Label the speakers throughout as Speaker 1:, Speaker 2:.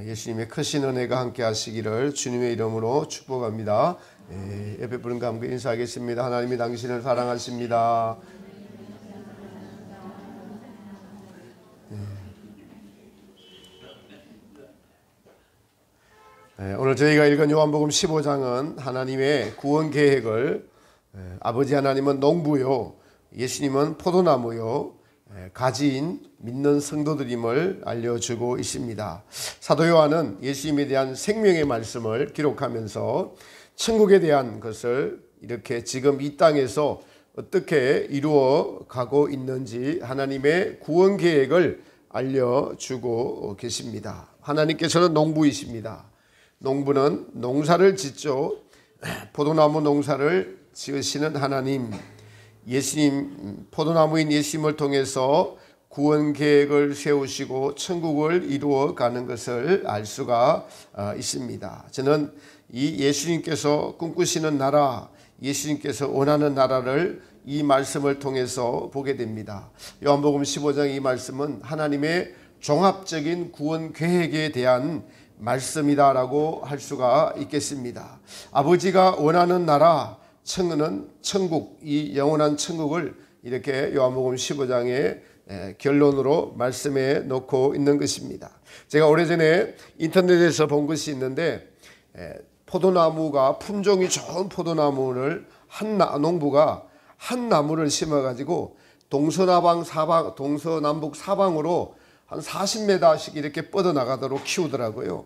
Speaker 1: 예수님의 크신 은혜가 함께 하시기를 주님의 이름으로 축복합니다. 예배 부른 감사 인사하겠습니다. 하나님이 당신을 사랑하십니다. 오늘 저희가 읽은 요한복음 15장은 하나님의 구원 계획을 아버지 하나님은 농부요, 예수님은 포도나무요, 가지인 믿는 성도들임을 알려주고 있습니다. 사도 요한은 예수님에 대한 생명의 말씀을 기록하면서 천국에 대한 것을 이렇게 지금 이 땅에서 어떻게 이루어 가고 있는지 하나님의 구원 계획을 알려주고 계십니다. 하나님께서는 농부이십니다. 농부는 농사를 짓죠. 포도나무 농사를 지으시는 하나님, 예수님, 포도나무인 예수님을 통해서 구원 계획을 세우시고 천국을 이루어 가는 것을 알 수가 있습니다. 저는 이 예수님께서 꿈꾸시는 나라, 예수님께서 원하는 나라를 이 말씀을 통해서 보게 됩니다. 요한복음 15장 이 말씀은 하나님의 종합적인 구원 계획에 대한 말씀이다라고 할 수가 있겠습니다. 아버지가 원하는 나라, 천국, 이 영원한 천국을 이렇게 요한복음 15장의 결론으로 말씀해 놓고 있는 것입니다. 제가 오래전에 인터넷에서 본 것이 있는데, 포도나무가 품종이 좋은 포도나무를 농부가 한 나무를 심어가지고 동서남북 사방으로 한 40m씩 이렇게 뻗어나가도록 키우더라고요.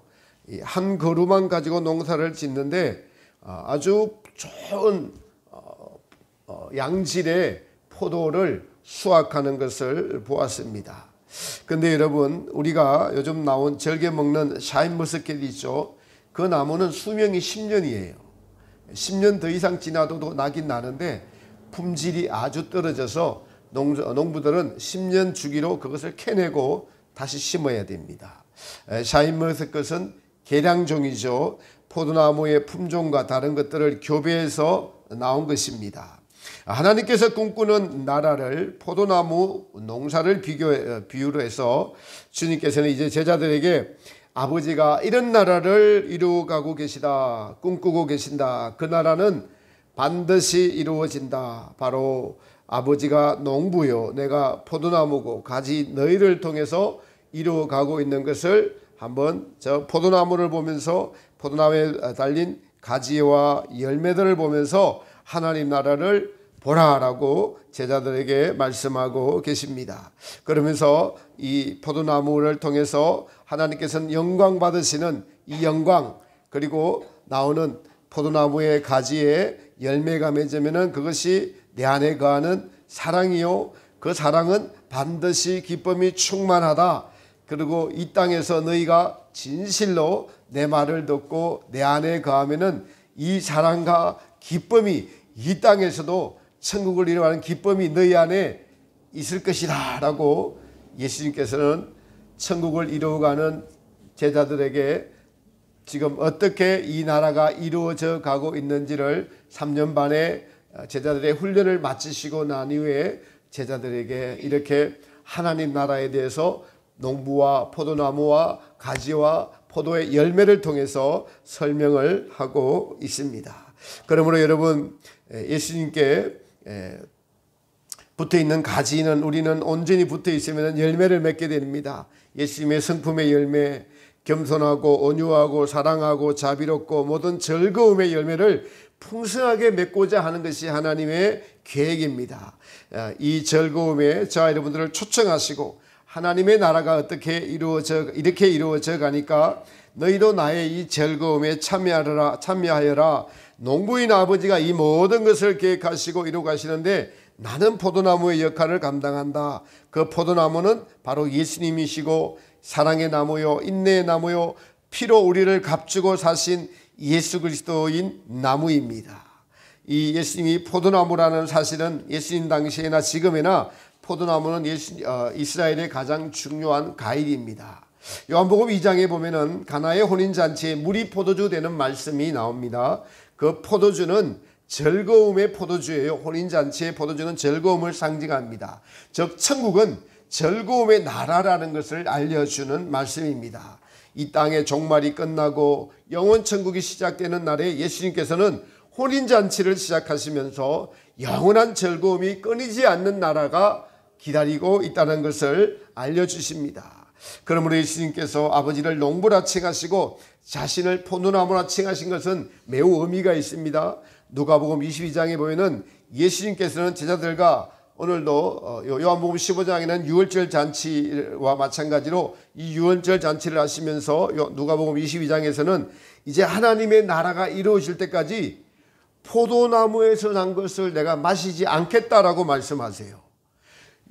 Speaker 1: 한 그루만 가지고 농사를 짓는데 아주 좋은 양질의 포도를 수확하는 것을 보았습니다. 그런데 여러분, 우리가 요즘 나온 절개 먹는 샤인머스켓 있죠. 그 나무는 수명이 10년이에요. 10년 더 이상 지나도 나긴 나는데 품질이 아주 떨어져서 농부들은 10년 주기로 그것을 캐내고 다시 심어야 됩니다. 샤인머스켓은 계량종이죠. 포도나무의 품종과 다른 것들을 교배해서 나온 것입니다. 하나님께서 꿈꾸는 나라를 포도나무 농사를 비유로 해서 주님께서는 이제 제자들에게 아버지가 이런 나라를 이루어가고 계시다, 꿈꾸고 계신다. 그 나라는 반드시 이루어진다. 바로 아버지가 농부요, 내가 포도나무고 가지 너희를 통해서 이루어가고 있는 것을 한번 저 포도나무를 보면서 포도나무에 달린 가지와 열매들을 보면서 하나님 나라를 보라라고 제자들에게 말씀하고 계십니다. 그러면서 이 포도나무를 통해서 하나님께서는 영광 받으시는 이 영광, 그리고 나오는 포도나무의 가지에 열매가 맺으면 그것이 내 안에 거하는 사랑이요, 그 사랑은 반드시 기쁨이 충만하다. 그리고 이 땅에서 너희가 진실로 내 말을 듣고 내 안에 거하면은 이 사랑과 기쁨이 이 땅에서도 천국을 이루어가는 기쁨이 너희 안에 있을 것이다 라고 예수님께서는 천국을 이루어가는 제자들에게 지금 어떻게 이 나라가 이루어져 가고 있는지를 3년 반의 제자들의 훈련을 마치시고 난 이후에 제자들에게 이렇게 하나님 나라에 대해서 농부와 포도나무와 가지와 포도의 열매를 통해서 설명을 하고 있습니다. 그러므로 여러분, 예수님께 붙어있는 가지는 우리는 온전히 붙어있으면 열매를 맺게 됩니다. 예수님의 성품의 열매, 겸손하고 온유하고 사랑하고 자비롭고 모든 즐거움의 열매를 풍성하게 맺고자 하는 것이 하나님의 계획입니다. 이 즐거움에 저와 여러분들을 초청하시고 하나님의 나라가 어떻게 이렇게 이루어져 가니까 너희도 나의 이 즐거움에 참여하여라. 농부인 아버지가 이 모든 것을 계획하시고 이루어 가시는데 나는 포도나무의 역할을 감당한다. 그 포도나무는 바로 예수님이시고 사랑의 나무요, 인내의 나무요, 피로 우리를 값주고 사신 예수 그리스도인 나무입니다. 이 예수님이 포도나무라는 사실은 예수님 당시에나 지금이나 포도나무는 이스라엘의 가장 중요한 과일입니다. 요한복음 2장에 보면은 가나의 혼인잔치에 물이 포도주 되는 말씀이 나옵니다. 그 포도주는 즐거움의 포도주예요. 혼인잔치의 포도주는 즐거움을 상징합니다. 즉 천국은 즐거움의 나라라는 것을 알려주는 말씀입니다. 이 땅의 종말이 끝나고 영원 천국이 시작되는 날에 예수님께서는 혼인잔치를 시작하시면서 영원한 즐거움이 끊이지 않는 나라가 기다리고 있다는 것을 알려주십니다. 그러므로 예수님께서 아버지를 농부라 칭하시고 자신을 포도나무라 칭하신 것은 매우 의미가 있습니다. 누가복음 22장에 보면은 예수님께서는 제자들과 오늘도 요한복음 15장에는 유월절 잔치와 마찬가지로 이 유월절 잔치를 하시면서 누가복음 22장에서는 이제 하나님의 나라가 이루어질 때까지 포도나무에서 난 것을 내가 마시지 않겠다라고 말씀하세요.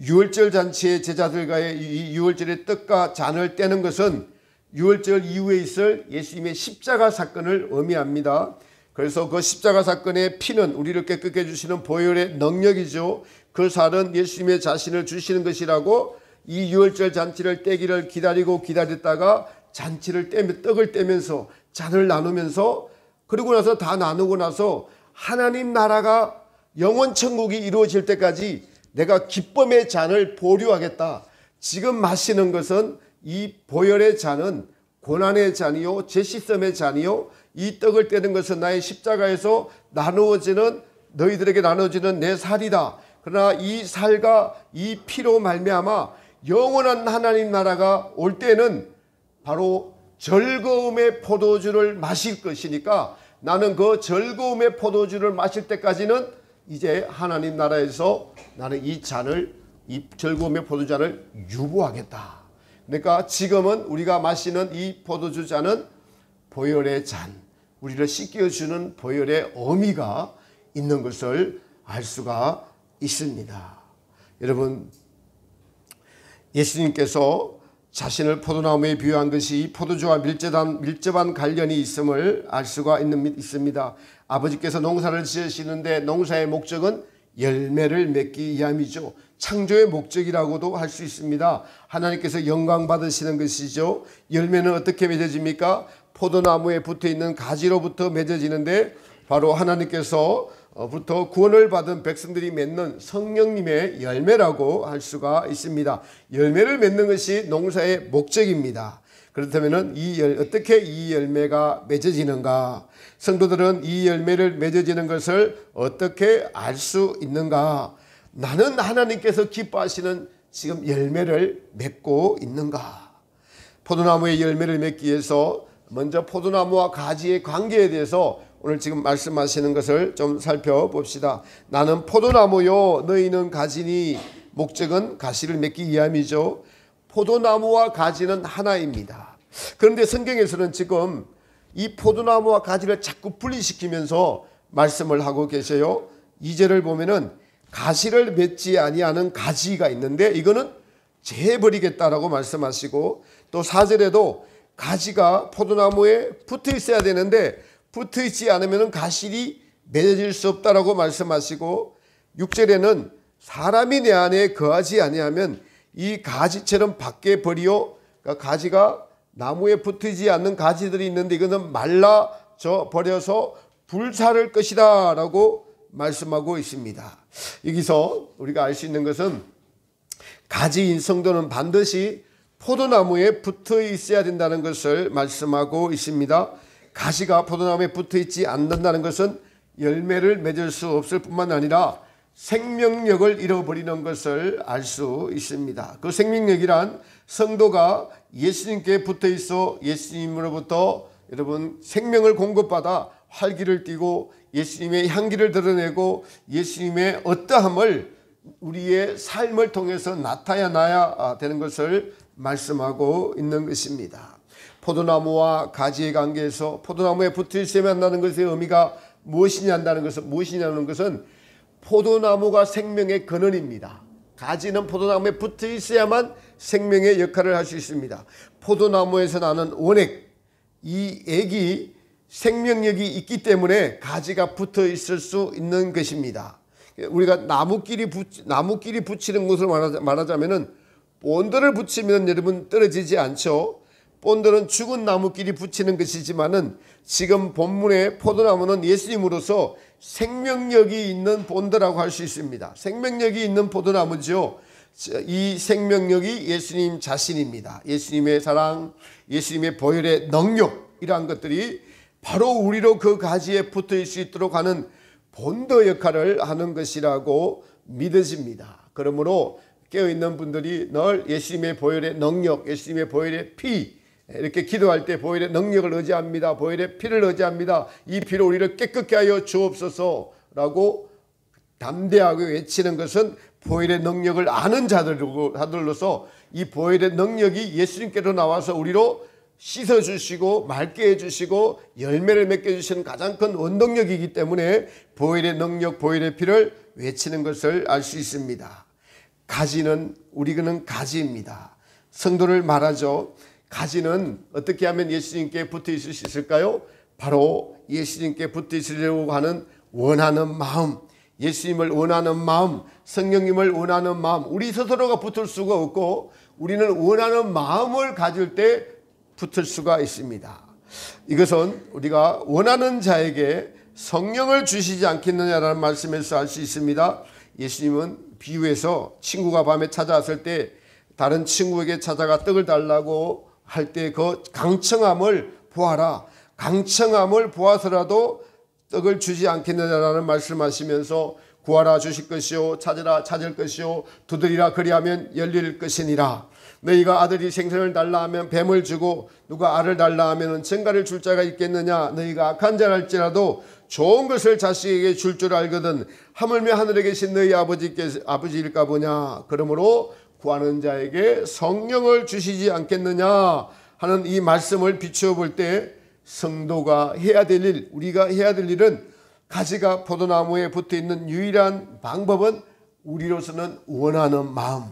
Speaker 1: 유월절 잔치의 제자들과의 이 유월절의 떡과 잔을 떼는 것은 유월절 이후에 있을 예수님의 십자가 사건을 의미합니다. 그래서 그 십자가 사건의 피는 우리를 깨끗게 해주시는 보혈의 능력이죠. 그 살은 예수님의 자신을 주시는 것이라고 이 유월절 잔치를 떼기를 기다렸다가 잔치를 떼며 떡을 떼면서 잔을 나누면서 그러고 나서 다 나누고 나서 하나님 나라가 영원 천국이 이루어질 때까지 내가 기쁨의 잔을 보류하겠다. 지금 마시는 것은 이 보혈의 잔은 고난의 잔이요 제시섬의 잔이요 이 떡을 떼는 것은 나의 십자가에서 너희들에게 나누어지는 내 살이다. 그러나 이 살과 이 피로 말미암아 영원한 하나님 나라가 올 때는 바로 즐거움의 포도주를 마실 것이니까 나는 그 즐거움의 포도주를 마실 때까지는 이제 하나님 나라에서 나는 이 즐거움의 포도주를 유보하겠다. 그러니까 지금은 우리가 마시는 이 포도주 잔은 보혈의 잔, 우리를 씻겨주는 보혈의 의미가 있는 것을 알 수가 있습니다. 여러분, 예수님께서 자신을 포도나무에 비유한 것이 포도주와 밀접한 관련이 있음을 알 수가 있습니다. 아버지께서 농사를 지으시는데 농사의 목적은 열매를 맺기 위함이죠. 창조의 목적이라고도 할 수 있습니다. 하나님께서 영광 받으시는 것이죠. 열매는 어떻게 맺어집니까? 포도나무에 붙어있는 가지로부터 맺어지는데 바로 하나님께서부터 구원을 받은 백성들이 맺는 성령님의 열매라고 할 수가 있습니다. 열매를 맺는 것이 농사의 목적입니다. 그렇다면 어떻게 이 열매가 맺어지는가? 성도들은 이 열매를 맺어지는 것을 어떻게 알 수 있는가? 나는 하나님께서 기뻐하시는 지금 열매를 맺고 있는가? 포도나무의 열매를 맺기 위해서 먼저 포도나무와 가지의 관계에 대해서 오늘 지금 말씀하시는 것을 좀 살펴봅시다. 나는 포도나무요 너희는 가지니 목적은 가시를 맺기 위함이죠. 포도나무와 가지는 하나입니다. 그런데 성경에서는 지금 이 포도나무와 가지를 자꾸 분리시키면서 말씀을 하고 계세요. 2절을 보면은 가시를 맺지 아니하는 가지가 있는데 이거는 재버리겠다라고 말씀하시고 또 4절에도 가지가 포도나무에 붙어 있어야 되는데 붙어 있지 않으면 가실이 맺어질 수 없다라고 말씀하시고 6절에는 사람이 내 안에 거하지 아니하면 이 가지처럼 밖에 버리요. 그러니까 가지가 나무에 붙이지 않는 가지들이 있는데 이거는 말라져 버려서 불사를 것이다 라고 말씀하고 있습니다. 여기서 우리가 알 수 있는 것은 가지인 성도는 반드시 포도나무에 붙어 있어야 된다는 것을 말씀하고 있습니다. 가지가 포도나무에 붙어 있지 않는다는 것은 열매를 맺을 수 없을 뿐만 아니라 생명력을 잃어버리는 것을 알 수 있습니다. 그 생명력이란 성도가 예수님께 붙어 있어 예수님으로부터 여러분 생명을 공급받아 활기를 띠고 예수님의 향기를 드러내고 예수님의 어떠함을 우리의 삶을 통해서 나타나야 되는 것을 말씀하고 있는 것입니다. 포도나무와 가지의 관계에서 포도나무에 붙어 있어야 한다는 것의 의미가 무엇이냐는 것은 포도나무가 생명의 근원입니다. 가지는 포도나무에 붙어 있어야만 생명의 역할을 할 수 있습니다. 포도나무에서 나는 원액, 이 액이 생명력이 있기 때문에 가지가 붙어 있을 수 있는 것입니다. 우리가 나무끼리 붙이는 것을 말하자면은 본드를 붙이면 여러분 떨어지지 않죠. 본드는 죽은 나무끼리 붙이는 것이지만은 지금 본문의 포도나무는 예수님으로서 생명력이 있는 본드라고 할 수 있습니다. 생명력이 있는 포도나무죠. 이 생명력이 예수님 자신입니다. 예수님의 사랑, 예수님의 보혈의 능력, 이러한 것들이 바로 우리로 그 가지에 붙어 수 있도록 하는 본도 역할을 하는 것이라고 믿어집니다. 그러므로 깨어있는 분들이 늘 예수님의 보혈의 능력, 예수님의 보혈의 피, 이렇게 기도할 때 보혈의 능력을 의지합니다. 보혈의 피를 의지합니다. 이 피로 우리를 깨끗게 하여 주옵소서라고 담대하게 외치는 것은 보혈의 능력을 아는 자들로서 이 보혈의 능력이 예수님께로 나와서 우리로 씻어주시고 맑게 해주시고 열매를 맺게 해주시는 가장 큰 원동력이기 때문에 보혈의 능력, 보혈의 피를 외치는 것을 알 수 있습니다. 가지는, 우리는 가지입니다. 성도를 말하죠. 가지는 어떻게 하면 예수님께 붙어 있을 수 있을까요? 바로 예수님께 붙어 있으려고 하는 원하는 마음, 예수님을 원하는 마음, 성령님을 원하는 마음, 우리 스스로가 붙을 수가 없고 우리는 원하는 마음을 가질 때 붙을 수가 있습니다. 이것은 우리가 원하는 자에게 성령을 주시지 않겠느냐라는 말씀에서 알 수 있습니다. 예수님은 비유해서 친구가 밤에 찾아왔을 때 다른 친구에게 찾아가 떡을 달라고 할 때 그 강청함을 보아라. 강청함을 보아서라도 떡을 주지 않겠느냐라는 말씀하시면서 구하라 주실 것이요, 찾으라 찾을 것이요, 두드리라 그리하면 열릴 것이니라. 너희가 아들이 생선을 달라 하면 뱀을 주고 누가 알을 달라 하면 전갈을 줄 자가 있겠느냐. 너희가 악한 자랄지라도 좋은 것을 자식에게 줄 줄 알거든 하물며 하늘에 계신 너희 아버지일까 보냐. 그러므로 구하는 자에게 성령을 주시지 않겠느냐 하는 이 말씀을 비추어 볼 때 성도가 해야 될 일, 우리가 해야 될 일은 가지가 포도나무에 붙어 있는 유일한 방법은 우리로서는 원하는 마음,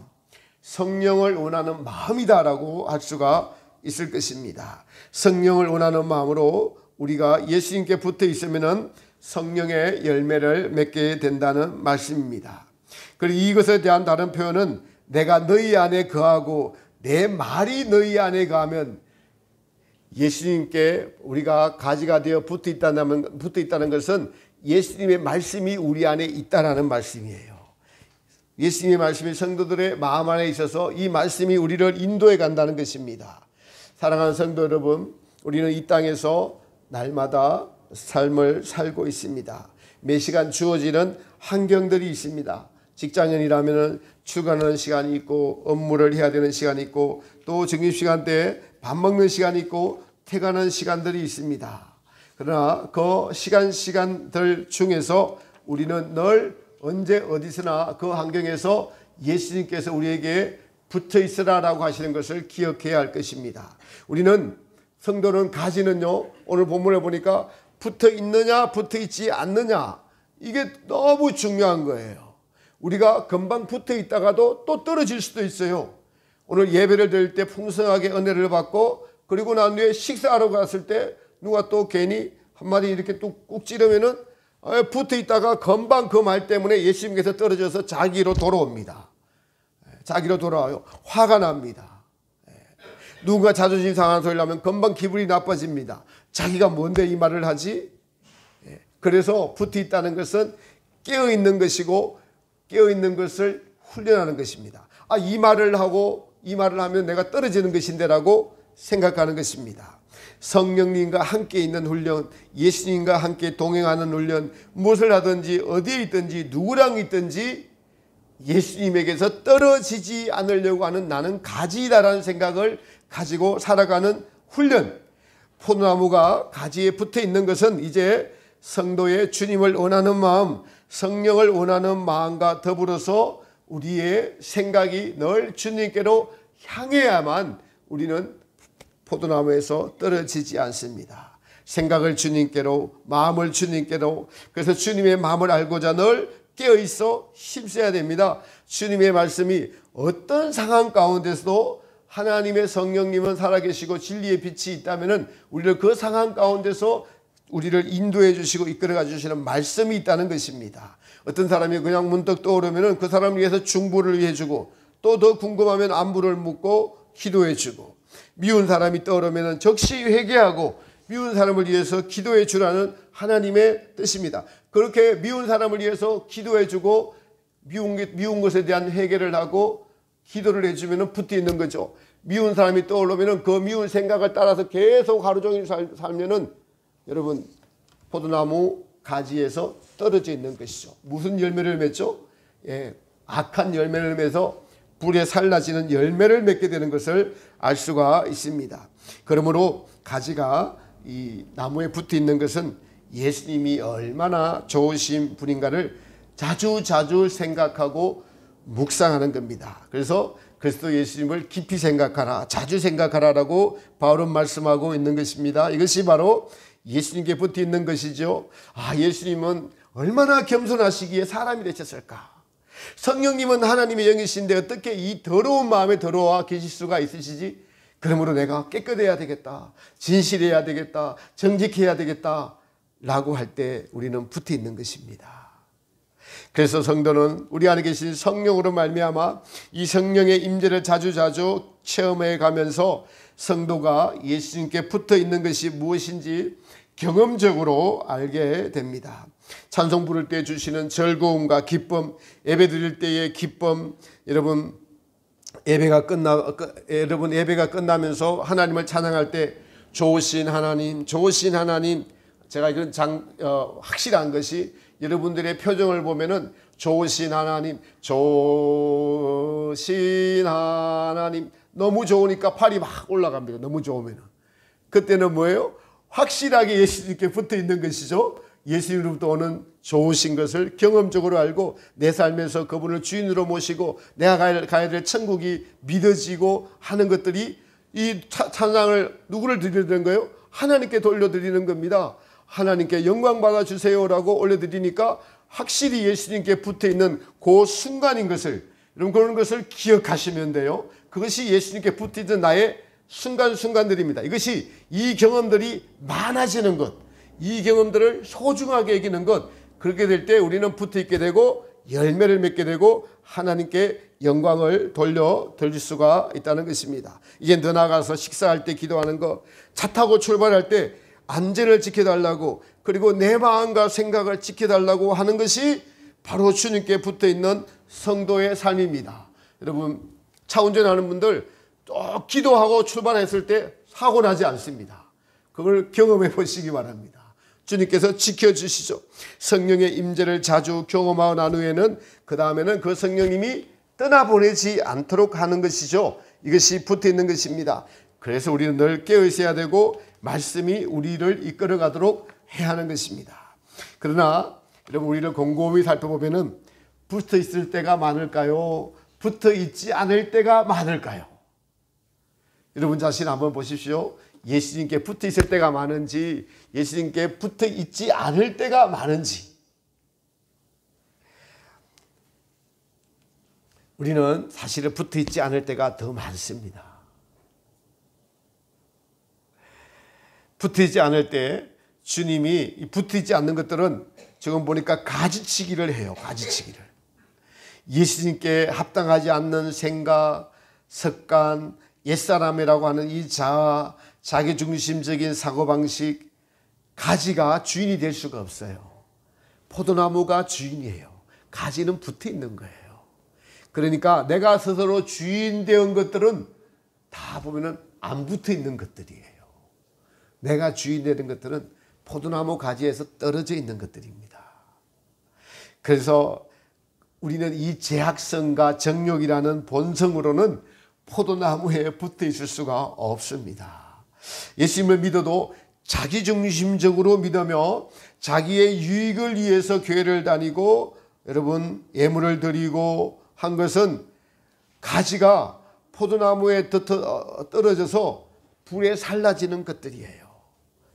Speaker 1: 성령을 원하는 마음이다라고 할 수가 있을 것입니다. 성령을 원하는 마음으로 우리가 예수님께 붙어 있으면 성령의 열매를 맺게 된다는 말씀입니다. 그리고 이것에 대한 다른 표현은 내가 너희 안에 거하고 내 말이 너희 안에 거하면, 예수님께 우리가 가지가 되어 붙어 있다는 것은 예수님의 말씀이 우리 안에 있다라는 말씀이에요. 예수님의 말씀이 성도들의 마음 안에 있어서 이 말씀이 우리를 인도해 간다는 것입니다. 사랑하는 성도 여러분, 우리는 이 땅에서 날마다 삶을 살고 있습니다. 매 시간 주어지는 환경들이 있습니다. 직장인이라면 출근하는 시간이 있고 업무를 해야 되는 시간이 있고 또 점심시간 때 밥 먹는 시간이 있고 퇴근하는 시간들이 있습니다. 그러나 그 시간들 중에서 우리는 늘 언제 어디서나 그 환경에서 예수님께서 우리에게 붙어 있으라라고 하시는 것을 기억해야 할 것입니다. 우리는, 성도는 가지는요, 오늘 본문에 보니까 붙어 있느냐 붙어 있지 않느냐, 이게 너무 중요한 거예요. 우리가 금방 붙어 있다가도 또 떨어질 수도 있어요. 오늘 예배를 드릴 때 풍성하게 은혜를 받고 그리고 난 뒤에 식사하러 갔을 때 누가 또 괜히 한마디 이렇게 또 꾹 찌르면은 붙어 있다가 금방 그 말 때문에 예수님께서 떨어져서 자기로 돌아옵니다. 자기로 돌아와요. 화가 납니다. 누군가 자존심 상한 소리를 하면 금방 기분이 나빠집니다. 자기가 뭔데 이 말을 하지? 그래서 붙어 있다는 것은 깨어있는 것이고 깨어있는 것을 훈련하는 것입니다. 이 말을 하면 내가 떨어지는 것인데라고 생각하는 것입니다. 성령님과 함께 있는 훈련, 예수님과 함께 동행하는 훈련, 무엇을 하든지 어디에 있든지 누구랑 있든지 예수님에게서 떨어지지 않으려고 하는 나는 가지다라는 생각을 가지고 살아가는 훈련. 포도나무가 가지에 붙어 있는 것은 이제 성도의 주님을 원하는 마음, 성령을 원하는 마음과 더불어서 우리의 생각이 늘 주님께로 향해야만 우리는 포도나무에서 떨어지지 않습니다. 생각을 주님께로, 마음을 주님께로, 그래서 주님의 마음을 알고자 늘 깨어있어 힘써야 됩니다. 주님의 말씀이 어떤 상황 가운데서도 하나님의 성령님은 살아계시고 진리의 빛이 있다면 우리를 그 상황 가운데서 우리를 인도해 주시고 이끌어가 주시는 말씀이 있다는 것입니다. 어떤 사람이 그냥 문득 떠오르면 그 사람을 위해서 중보를 해주고 또 더 궁금하면 안부를 묻고 기도해 주고, 미운 사람이 떠오르면 즉시 회개하고 미운 사람을 위해서 기도해 주라는 하나님의 뜻입니다. 그렇게 미운 사람을 위해서 기도해 주고 미운 것에 대한 회개를 하고 기도를 해주면 붙어 있는 거죠. 미운 사람이 떠오르면 그 미운 생각을 따라서 계속 하루 종일 살면은 여러분 포도나무 가지에서 떨어져 있는 것이죠. 무슨 열매를 맺죠? 악한 열매를 맺어서 불에 살라지는 열매를 맺게 되는 것을 알 수가 있습니다. 그러므로 가지가 이 나무에 붙어 있는 것은 예수님이 얼마나 좋으신 분인가를 자주 생각하고 묵상하는 겁니다. 그래서 그리스도 예수님을 깊이 생각하라, 자주 생각하라라고 바울은 말씀하고 있는 것입니다. 이것이 바로 예수님께 붙어 있는 것이죠. 예수님은 얼마나 겸손하시기에 사람이 되셨을까? 성령님은 하나님의 영이신데 어떻게 이 더러운 마음에 들어와 계실 수가 있으시지? 그러므로 내가 깨끗해야 되겠다, 진실해야 되겠다, 정직해야 되겠다 라고 할 때 우리는 붙어 있는 것입니다. 그래서 성도는 우리 안에 계신 성령으로 말미암아 이 성령의 임재를 자주 체험해 가면서 성도가 예수님께 붙어 있는 것이 무엇인지 경험적으로 알게 됩니다. 찬송 부를 때 주시는 즐거움과 기쁨, 예배 드릴 때의 기쁨, 여러분 예배가 끝나면서 하나님을 찬양할 때 좋으신 하나님, 제가 이런 확실한 것이 여러분들의 표정을 보면은 좋으신 하나님, 너무 좋으니까 팔이 막 올라갑니다. 너무 좋으면은. 그때는 뭐예요? 확실하게 예수님께 붙어 있는 것이죠. 예수님으로부터 오는 좋으신 것을 경험적으로 알고 내 삶에서 그분을 주인으로 모시고 내가 가야 될 천국이 믿어지고 하는 것들이 이 찬양을 누구를 드리는 거예요? 하나님께 돌려드리는 겁니다. 하나님께 영광 받아주세요라고 올려드리니까 확실히 예수님께 붙어있는 그 순간인 것을, 여러분 그런 것을 기억하시면 돼요. 그것이 예수님께 붙어있는 나의 순간들입니다. 이것이 이 경험들이 많아지는 것, 이 경험들을 소중하게 여기는 것, 그렇게 될 때 우리는 붙어있게 되고 열매를 맺게 되고 하나님께 영광을 돌려드릴 수가 있다는 것입니다. 이제 더 나아가서 식사할 때 기도하는 것, 차 타고 출발할 때 안전을 지켜달라고, 그리고 내 마음과 생각을 지켜달라고 하는 것이 바로 주님께 붙어있는 성도의 삶입니다. 여러분 차 운전하는 분들 또 기도하고 출발했을 때 사고 나지 않습니다. 그걸 경험해 보시기 바랍니다. 주님께서 지켜주시죠. 성령의 임재를 자주 경험하고 난 후에는 그 다음에는 그 성령님이 떠나보내지 않도록 하는 것이죠. 이것이 붙어있는 것입니다. 그래서 우리는 늘 깨어 있어야 되고 말씀이 우리를 이끌어 가도록 해야 하는 것입니다. 그러나 여러분 우리를 곰곰이 살펴보면 붙어 있을 때가 많을까요? 붙어 있지 않을 때가 많을까요? 여러분 자신 한번 보십시오. 예수님께 붙어 있을 때가 많은지 예수님께 붙어 있지 않을 때가 많은지. 우리는 사실은 붙어 있지 않을 때가 더 많습니다. 붙어 있지 않을 때 주님이 붙어 있지 않는 것들은 지금 보니까 가지치기를 해요. 가지치기를. 예수님께 합당하지 않는 생각, 습관, 옛사람이라고 하는 이 자아, 자기중심적인 사고방식, 가지가 주인이 될 수가 없어요. 포도나무가 주인이에요. 가지는 붙어 있는 거예요. 그러니까 내가 스스로 주인 되는 것들은 다 보면은 안 붙어 있는 것들이에요. 내가 주인 되는 것들은 포도나무 가지에서 떨어져 있는 것들입니다. 그래서 우리는 이 제약성과 정욕이라는 본성으로는 포도나무에 붙어 있을 수가 없습니다. 예수님을 믿어도 자기중심적으로 믿으며 자기의 유익을 위해서 교회를 다니고 여러분 예물을 드리고 한 것은 가지가 포도나무에 떨어져서 불에 살라지는 것들이에요.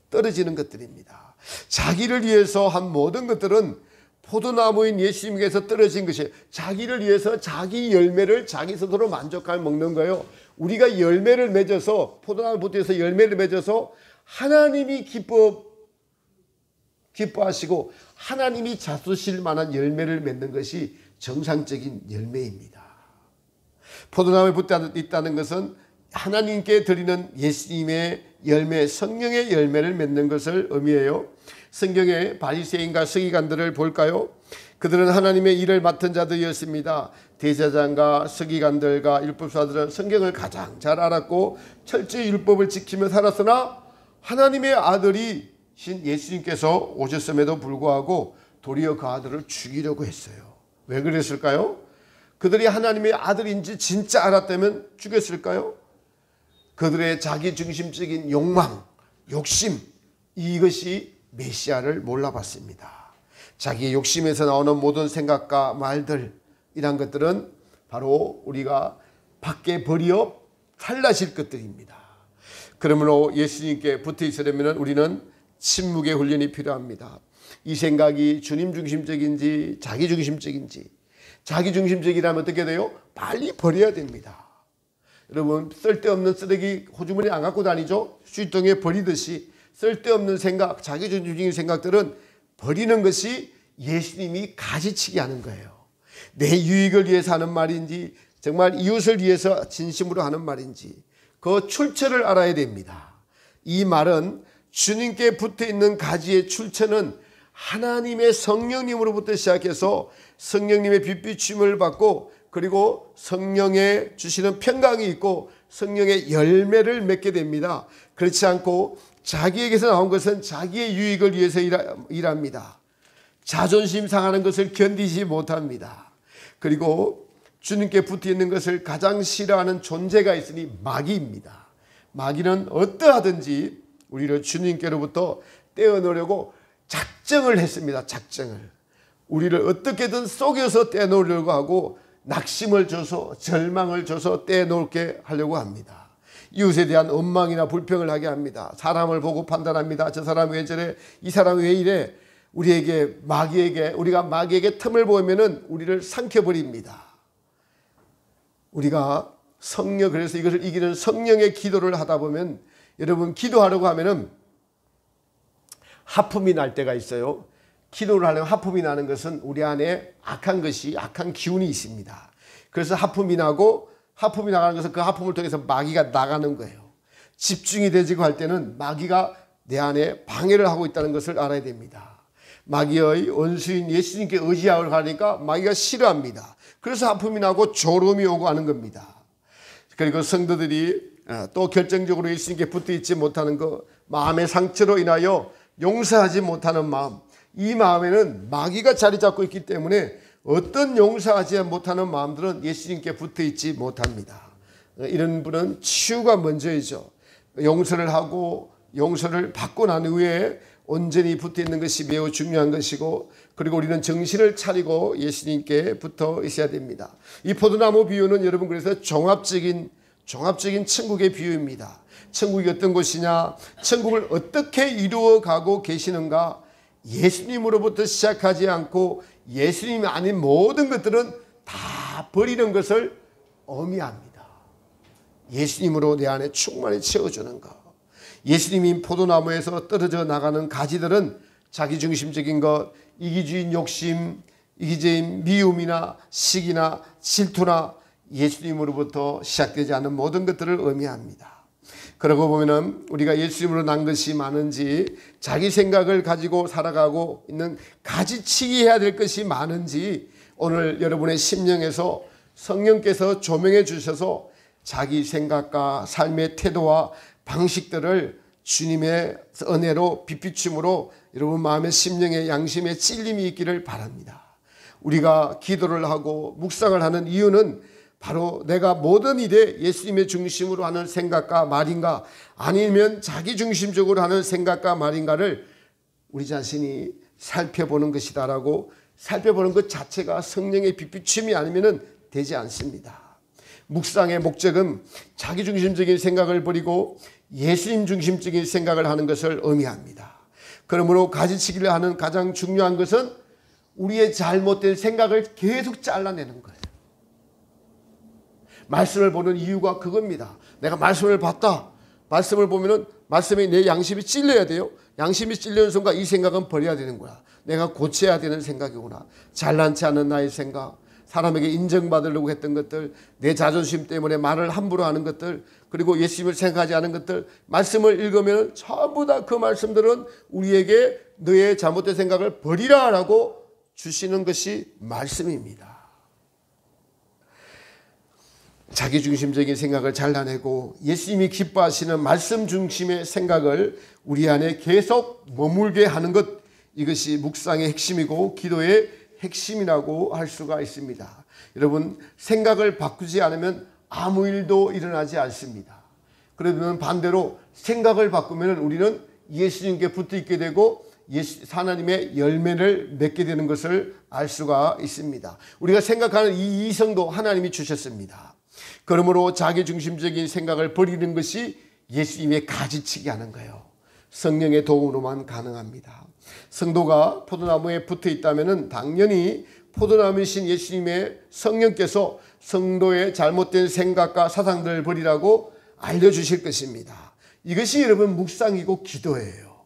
Speaker 1: 떨어지는 것들입니다. 자기를 위해서 한 모든 것들은 포도나무인 예수님께서 떨어진 것이에요. 자기를 위해서 자기 열매를 자기 스스로 만족하며 먹는 거예요. 우리가 열매를 맺어서 포도나무 붙어서 열매를 맺어서 하나님이 기뻐하시고 하나님이 잡수실 만한 열매를 맺는 것이 정상적인 열매입니다. 포도나무에 붙어 있다는 것은 하나님께 드리는 예수님의 열매, 성령의 열매를 맺는 것을 의미해요. 성경의 바리새인과 서기관들을 볼까요? 그들은 하나님의 일을 맡은 자들이었습니다. 대제사장과 서기관들과 율법사들은 성경을 가장 잘 알았고 철저히 율법을 지키며 살았으나 하나님의 아들이신 예수님께서 오셨음에도 불구하고 도리어 그 아들을 죽이려고 했어요. 왜 그랬을까요? 그들이 하나님의 아들인지 진짜 알았다면 죽였을까요? 그들의 자기중심적인 욕망, 욕심, 이것이 메시아를 몰라봤습니다. 자기의 욕심에서 나오는 모든 생각과 말들, 이런 것들은 바로 우리가 밖에 버려 탈라실 것들입니다. 그러므로 예수님께 붙어 있으려면 우리는 침묵의 훈련이 필요합니다. 이 생각이 주님 중심적인지 자기 중심적인지, 자기 중심적이라면 어떻게 돼요? 빨리 버려야 됩니다. 여러분, 쓸데없는 쓰레기 호주머니 안 갖고 다니죠? 수입통에 버리듯이 쓸데없는 생각, 자기 중심적인 생각들은 버리는 것이 예수님이 가지치기 하는 거예요. 내 유익을 위해서 하는 말인지 정말 이웃을 위해서 진심으로 하는 말인지 그 출처를 알아야 됩니다. 이 말은 주님께 붙어있는 가지의 출처는 하나님의 성령님으로부터 시작해서 성령님의 빛비춤을 받고 그리고 성령의 주시는 평강이 있고 성령의 열매를 맺게 됩니다. 그렇지 않고 자기에게서 나온 것은 자기의 유익을 위해서 일합니다. 자존심 상하는 것을 견디지 못합니다. 그리고 주님께 붙어있는 것을 가장 싫어하는 존재가 있으니 마귀입니다. 마귀는 어떠하든지 우리를 주님께로부터 떼어놓으려고 작정을 했습니다. 작정을. 우리를 어떻게든 속여서 떼어놓으려고 하고 낙심을 줘서 절망을 줘서 떼어놓게 하려고 합니다. 이웃에 대한 원망이나 불평을 하게 합니다. 사람을 보고 판단합니다. 저 사람 왜 저래? 이 사람 왜 이래? 우리가 마귀에게 틈을 보이면은 우리를 삼켜버립니다. 우리가 그래서 이것을 이기는 성령의 기도를 하다 보면 여러분 기도하려고 하면은 하품이 날 때가 있어요. 기도를 하려면 하품이 나는 것은 우리 안에 악한 기운이 있습니다. 그래서 하품이 나가는 것은 그 하품을 통해서 마귀가 나가는 거예요. 집중이 되지고 할 때는 마귀가 내 안에 방해를 하고 있다는 것을 알아야 됩니다. 마귀의 원수인 예수님께 의지하려고 하니까 마귀가 싫어합니다. 그래서 하품이 나고 졸음이 오고 하는 겁니다. 그리고 성도들이 또 결정적으로 예수님께 붙어 있지 못하는 것, 마음의 상처로 인하여 용서하지 못하는 마음, 이 마음에는 마귀가 자리 잡고 있기 때문에 어떤 용서하지 못하는 마음들은 예수님께 붙어 있지 못합니다. 이런 분은 치유가 먼저이죠. 용서를 하고 용서를 받고 난 후에 온전히 붙어 있는 것이 매우 중요한 것이고, 그리고 우리는 정신을 차리고 예수님께 붙어 있어야 됩니다. 이 포도나무 비유는 여러분 그래서 종합적인 천국의 비유입니다. 천국이 어떤 곳이냐, 천국을 어떻게 이루어가고 계시는가, 예수님으로부터 시작하지 않고 예수님이 아닌 모든 것들은 다 버리는 것을 의미합니다. 예수님으로 내 안에 충만히 채워주는 것. 예수님이 포도나무에서 떨어져 나가는 가지들은 자기중심적인 것, 이기주의인 욕심, 이기적인 미움이나 시기나 질투나 예수님으로부터 시작되지 않은 모든 것들을 의미합니다. 그러고 보면은 우리가 예수님으로 난 것이 많은지, 자기 생각을 가지고 살아가고 있는 가지치기 해야 될 것이 많은지, 오늘 여러분의 심령에서 성령께서 조명해 주셔서 자기 생각과 삶의 태도와 방식들을 주님의 은혜로 빛비춤으로 여러분 마음의 심령의 양심의 찔림이 있기를 바랍니다. 우리가 기도를 하고 묵상을 하는 이유는 바로 내가 모든 일에 예수님의 중심으로 하는 생각과 말인가, 아니면 자기 중심적으로 하는 생각과 말인가를 우리 자신이 살펴보는 것이다라고, 살펴보는 것 자체가 성령의 빛비춤이 아니면 되지 않습니다. 묵상의 목적은 자기 중심적인 생각을 버리고 예수님 중심적인 생각을 하는 것을 의미합니다. 그러므로 가지치기를 하는 가장 중요한 것은 우리의 잘못된 생각을 계속 잘라내는 거예요. 말씀을 보는 이유가 그겁니다. 내가 말씀을 봤다. 말씀을 보면은 말씀에 내 양심이 찔려야 돼요. 양심이 찔리는 순간 이 생각은 버려야 되는 거야. 내가 고쳐야 되는 생각이구나. 잘난치 않은 나의 생각, 사람에게 인정받으려고 했던 것들, 내 자존심 때문에 말을 함부로 하는 것들, 그리고 예수님을 생각하지 않은 것들, 말씀을 읽으면 전부 다 그 말씀들은 우리에게 너의 잘못된 생각을 버리라라고 주시는 것이 말씀입니다. 자기중심적인 생각을 잘라내고 예수님이 기뻐하시는 말씀 중심의 생각을 우리 안에 계속 머물게 하는 것, 이것이 묵상의 핵심이고 기도의 핵심이라고 할 수가 있습니다. 여러분, 생각을 바꾸지 않으면 아무 일도 일어나지 않습니다. 그러면 반대로 생각을 바꾸면 우리는 예수님께 붙어 있게 되고 하나님의 열매를 맺게 되는 것을 알 수가 있습니다. 우리가 생각하는 이 이성도 하나님이 주셨습니다. 그러므로 자기중심적인 생각을 버리는 것이 예수님의 가지치기 하는 거예요. 성령의 도움으로만 가능합니다. 성도가 포도나무에 붙어 있다면 당연히 포도나무이신 예수님의 성령께서 성도의 잘못된 생각과 사상들을 버리라고 알려주실 것입니다. 이것이 여러분 묵상이고 기도예요.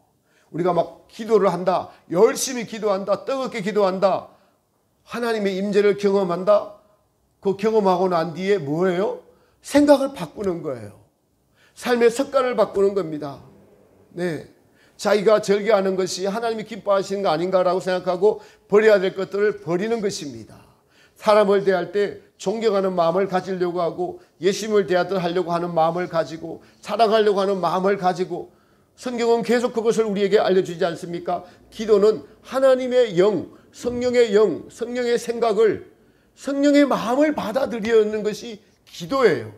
Speaker 1: 우리가 막 기도를 한다, 열심히 기도한다, 뜨겁게 기도한다, 하나님의 임재를 경험한다. 그 경험하고 난 뒤에 뭐예요? 생각을 바꾸는 거예요. 삶의 습관을 바꾸는 겁니다. 네, 자기가 절개하는 것이 하나님이 기뻐하시는 거 아닌가라고 생각하고 버려야 될 것들을 버리는 것입니다. 사람을 대할 때 존경하는 마음을 가지려고 하고 예수님을 대하듯 하려고 하는 마음을 가지고 사랑하려고 하는 마음을 가지고, 성경은 계속 그것을 우리에게 알려주지 않습니까? 기도는 하나님의 영, 성령의 영, 성령의 생각을, 성령의 마음을 받아들이는 것이 기도예요.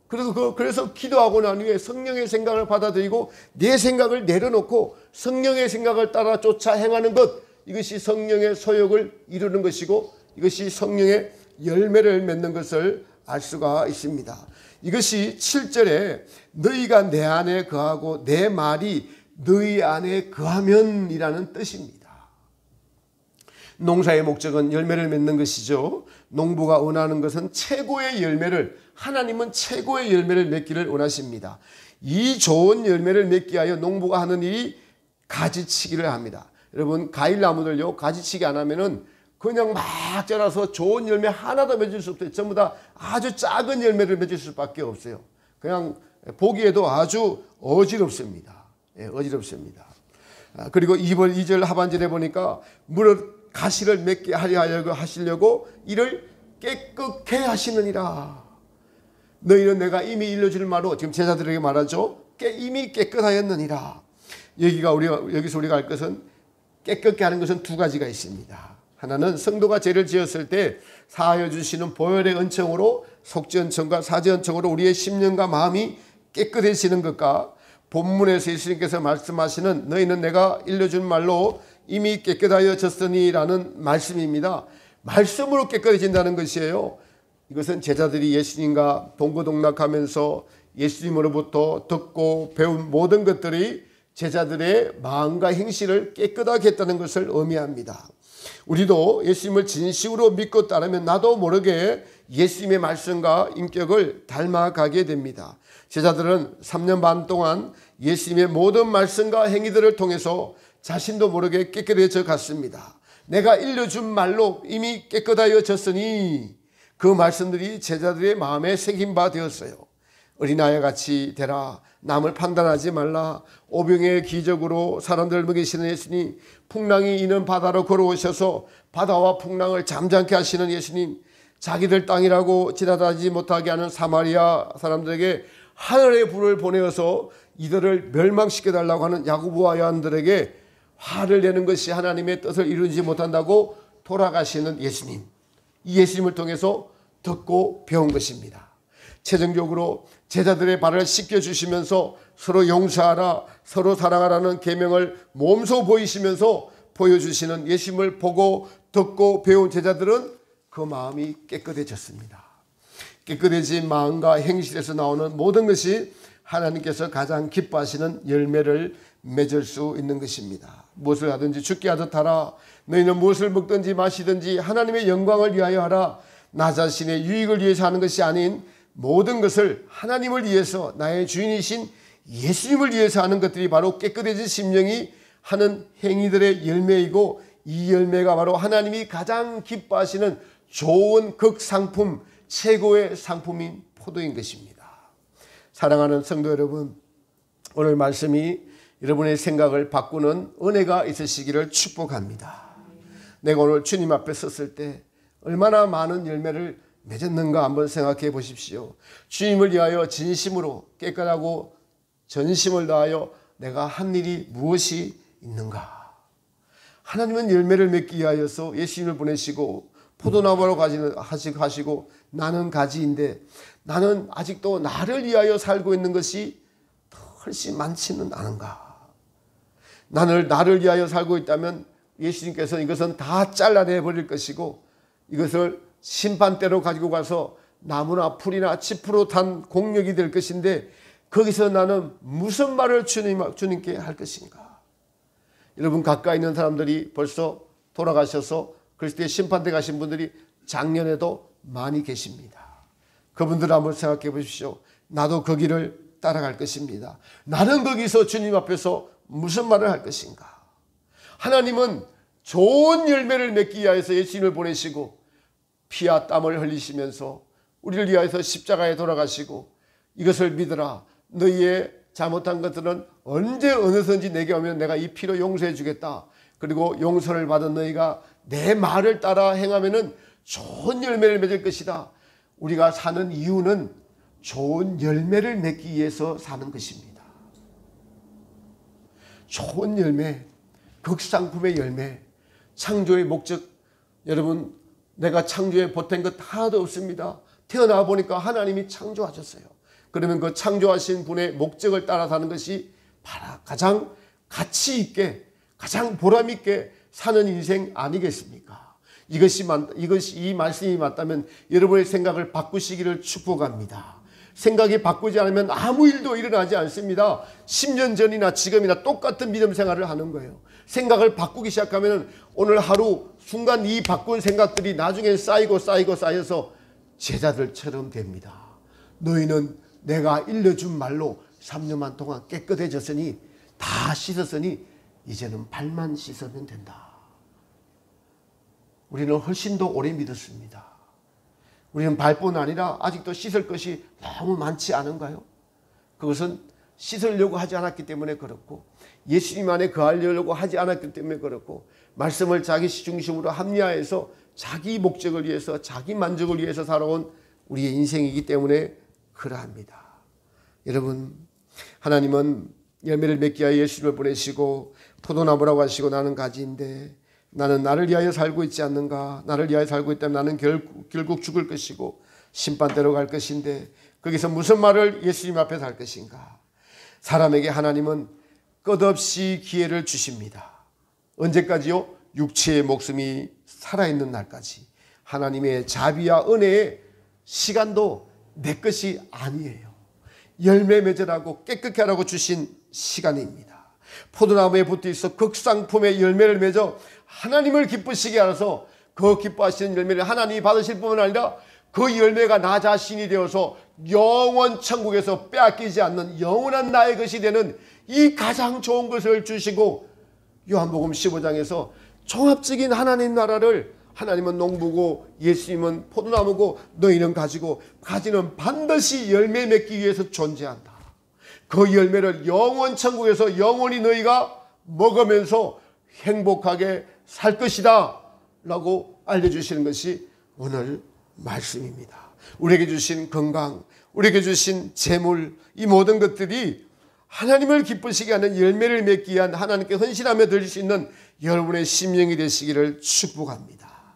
Speaker 1: 그래서 기도하고 난 후에 성령의 생각을 받아들이고 내 생각을 내려놓고 성령의 생각을 따라 쫓아 행하는 것, 이것이 성령의 소욕을 이루는 것이고 이것이 성령의 열매를 맺는 것을 알 수가 있습니다. 이것이 7절에 너희가 내 안에 거하고 내 말이 너희 안에 거하면 이라는 뜻입니다. 농사의 목적은 열매를 맺는 것이죠. 농부가 원하는 것은 최고의 열매를, 하나님은 최고의 열매를 맺기를 원하십니다. 이 좋은 열매를 맺기 위하여 농부가 하는 일이 가지치기를 합니다. 여러분, 과일나무들요, 가지치기 안 하면은 그냥 막 자라서 좋은 열매 하나도 맺을 수 없어요. 전부 다 아주 작은 열매를 맺을 수밖에 없어요. 그냥 보기에도 아주 어지럽습니다. 예, 어지럽습니다. 그리고 2절 하반절에 보니까 무릇 가시를 맺게 하시려고 이를 깨끗게 하시느니라. 너희는 내가 이미 일러줄 말로, 지금 제자들에게 말하죠. 이미 깨끗하였느니라. 여기서 우리가 알 것은, 깨끗게 하는 것은 두 가지가 있습니다. 하나는 성도가 죄를 지었을 때 사하여 주시는 보혈의 은총으로, 속죄 은총과 사죄 은총으로 우리의 심령과 마음이 깨끗해지는 것과, 본문에서 예수님께서 말씀하시는 너희는 내가 일러준 말로 이미 깨끗하여졌으니 라는 말씀입니다. 말씀으로 깨끗해진다는 것이에요. 이것은 제자들이 예수님과 동고동락하면서 예수님으로부터 듣고 배운 모든 것들이 제자들의 마음과 행실을 깨끗하게 했다는 것을 의미합니다. 우리도 예수님을 진심으로 믿고 따르면 나도 모르게 예수님의 말씀과 인격을 닮아가게 됩니다. 제자들은 3년 반 동안 예수님의 모든 말씀과 행위들을 통해서 자신도 모르게 깨끗해져 갔습니다. 내가 일러준 말로 이미 깨끗하여졌으니, 그 말씀들이 제자들의 마음에 새긴 바 되었어요. 어린아이 같이 되라, 남을 판단하지 말라, 오병의 기적으로 사람들을 먹이시는 예수님, 풍랑이 있는 바다로 걸어오셔서 바다와 풍랑을 잠잠케 하시는 예수님, 자기들 땅이라고 지나다니지 못하게 하는 사마리아 사람들에게 하늘의 불을 보내어서 이들을 멸망시켜달라고 하는 야고보와 요한들에게 화를 내는 것이 하나님의 뜻을 이루지 못한다고 돌아가시는 예수님, 이 예수님을 통해서 듣고 배운 것입니다. 최종적으로 제자들의 발을 씻겨주시면서 서로 용서하라, 서로 사랑하라는 계명을 몸소 보이시면서 보여주시는 예수님을 보고 듣고 배운 제자들은 그 마음이 깨끗해졌습니다. 깨끗해진 마음과 행실에서 나오는 모든 것이 하나님께서 가장 기뻐하시는 열매를 맺을 수 있는 것입니다. 무엇을 하든지 죽게 하듯 하라. 너희는 무엇을 먹든지 마시든지 하나님의 영광을 위하여 하라. 나 자신의 유익을 위해서 하는 것이 아닌 모든 것을 하나님을 위해서, 나의 주인이신 예수님을 위해서 하는 것들이 바로 깨끗해진 심령이 하는 행위들의 열매이고, 이 열매가 바로 하나님이 가장 기뻐하시는 좋은 극상품, 최고의 상품인 포도인 것입니다. 사랑하는 성도 여러분, 오늘 말씀이 여러분의 생각을 바꾸는 은혜가 있으시기를 축복합니다. 내가 오늘 주님 앞에 섰을 때 얼마나 많은 열매를 맺었는가 한번 생각해 보십시오. 주님을 위하여 진심으로 깨끗하고 전심을 다하여 내가 한 일이 무엇이 있는가? 하나님은 열매를 맺기 위하여서 예수님을 보내시고 포도나무로 하시고 나는 가지인데 나는 아직도 나를 위하여 살고 있는 것이 훨씬 많지는 않은가? 나를 위하여 살고 있다면 예수님께서 이것은 다 잘라내 버릴 것이고 이것을 심판대로 가지고 가서 나무나 풀이나 짚으로 탄 공력이 될 것인데 거기서 나는 무슨 말을 주님께 할 것인가? 여러분 가까이 있는 사람들이 벌써 돌아가셔서 그리스도의 심판대 가신 분들이 작년에도 많이 계십니다. 그분들 한번 생각해 보십시오. 나도 그 길을 따라갈 것입니다. 나는 거기서 주님 앞에서 무슨 말을 할 것인가? 하나님은 좋은 열매를 맺기 위해서 예수님을 보내시고 피와 땀을 흘리시면서 우리를 위하여서 십자가에 돌아가시고 이것을 믿으라. 너희의 잘못한 것들은 언제 어느선지 내게 오면 내가 이 피로 용서해 주겠다. 그리고 용서를 받은 너희가 내 말을 따라 행하면은 좋은 열매를 맺을 것이다. 우리가 사는 이유는 좋은 열매를 맺기 위해서 사는 것입니다. 좋은 열매, 극상품의 열매, 창조의 목적. 여러분 내가 창조에 보탠 것 하나도 없습니다. 태어나 보니까 하나님이 창조하셨어요. 그러면 그 창조하신 분의 목적을 따라 사는 것이 바로 가장 가치 있게 가장 보람 있게 사는 인생 아니겠습니까? 이 말씀이 맞다면 여러분의 생각을 바꾸시기를 축복합니다. 생각이 바꾸지 않으면 아무 일도 일어나지 않습니다. 10년 전이나 지금이나 똑같은 믿음 생활을 하는 거예요. 생각을 바꾸기 시작하면 오늘 하루 순간 이 바꾼 생각들이 나중에 쌓여서 제자들처럼 됩니다. 너희는 내가 일러준 말로 3년만 동안 깨끗해졌으니 다 씻었으니 이제는 발만 씻으면 된다. 우리는 훨씬 더 오래 믿었습니다. 우리는 발뿐 아니라 아직도 씻을 것이 너무 많지 않은가요? 그것은 씻으려고 하지 않았기 때문에 그렇고 예수님 안에 거하려고 하지 않았기 때문에 그렇고 말씀을 자기 중심으로 합리화해서 자기 목적을 위해서 자기 만족을 위해서 살아온 우리의 인생이기 때문에 그러합니다. 여러분 하나님은 열매를 맺기 위하여 예수님을 보내시고 포도나무라고 하시고 나는 가지인데 나는 나를 위하여 살고 있지 않는가? 나를 위하여 살고 있다면 나는 결국 죽을 것이고 심판대로 갈 것인데 거기서 무슨 말을 예수님 앞에서 할 것인가? 사람에게 하나님은 끝없이 기회를 주십니다. 언제까지요? 육체의 목숨이 살아있는 날까지. 하나님의 자비와 은혜의 시간도 내 것이 아니에요. 열매 맺으라고 깨끗게 하라고 주신 시간입니다. 포도나무에 붙어있어 극상품의 열매를 맺어 하나님을 기쁘시게 하셔서 그 기뻐하시는 열매를 하나님이 받으실 뿐만 아니라 그 열매가 나 자신이 되어서 영원 천국에서 빼앗기지 않는 영원한 나의 것이 되는 이 가장 좋은 것을 주시고 요한복음 15장에서 종합적인 하나님 나라를 하나님은 농부고 예수님은 포도나무고 너희는 가지는 반드시 열매 맺기 위해서 존재한다. 그 열매를 영원 천국에서 영원히 너희가 먹으면서 행복하게 살 것이다 라고 알려주시는 것이 오늘 말씀입니다. 우리에게 주신 건강, 우리에게 주신 재물, 이 모든 것들이 하나님을 기쁘시게 하는 열매를 맺기 위한 하나님께 헌신하며 드릴 수 있는 여러분의 심령이 되시기를 축복합니다.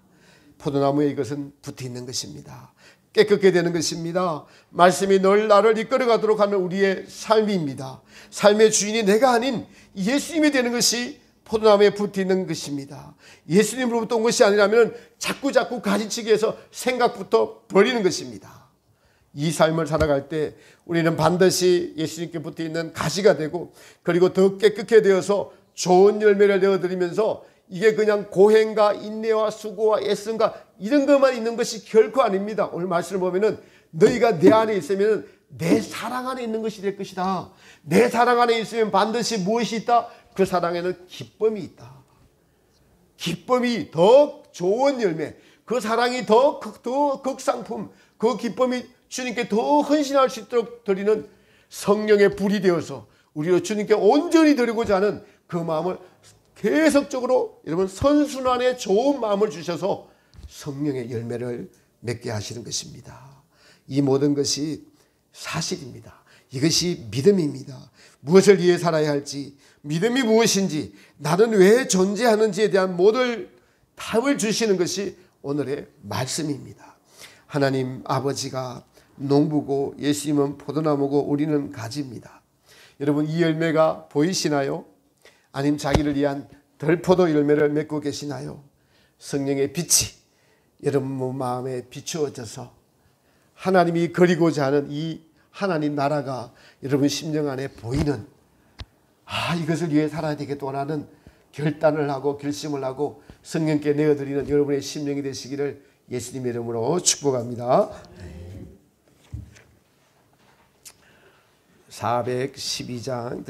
Speaker 1: 포도나무에 이것은 붙어 있는 것입니다. 깨끗게 되는 것입니다. 말씀이 늘 나를 이끌어가도록 하는 우리의 삶입니다. 삶의 주인이 내가 아닌 예수님이 되는 것이 포도나무에 붙어 있는 것입니다. 예수님으로부터 온 것이 아니라면 자꾸 가지치기 위해서 생각부터 버리는 것입니다. 이 삶을 살아갈 때 우리는 반드시 예수님께 붙어 있는 가지가 되고 그리고 더 깨끗게 되어서 좋은 열매를 내어드리면서 이게 그냥 고행과 인내와 수고와 애씀과 이런 것만 있는 것이 결코 아닙니다. 오늘 말씀을 보면은 너희가 내 안에 있으면 내 사랑 안에 있는 것이 될 것이다. 내 사랑 안에 있으면 반드시 무엇이 있다? 그 사랑에는 기쁨이 있다. 기쁨이 더 좋은 열매, 그 사랑이 더 극상품, 그 기쁨이 주님께 더 헌신할 수 있도록 드리는 성령의 불이 되어서 우리로 주님께 온전히 드리고자 하는 그 마음을 계속적으로 여러분 선순환의 좋은 마음을 주셔서 성령의 열매를 맺게 하시는 것입니다. 이 모든 것이 사실입니다. 이것이 믿음입니다. 무엇을 위해 살아야 할지, 믿음이 무엇인지, 나는 왜 존재하는지에 대한 모든 답을 주시는 것이 오늘의 말씀입니다. 하나님 아버지가 농부고 예수님은 포도나무고 우리는 가지입니다. 여러분 이 열매가 보이시나요? 아니면 자기를 위한 덜포도 열매를 맺고 계시나요? 성령의 빛이 여러분 마음에 비추어져서 하나님이 그리고자 하는 이 하나님 나라가 여러분 심령 안에 보이는, 이것을 위해 살아야 되겠다는 결단을 하고 결심을 하고 성령께 내어드리는 여러분의 심령이 되시기를 예수님의 이름으로 축복합니다. 412장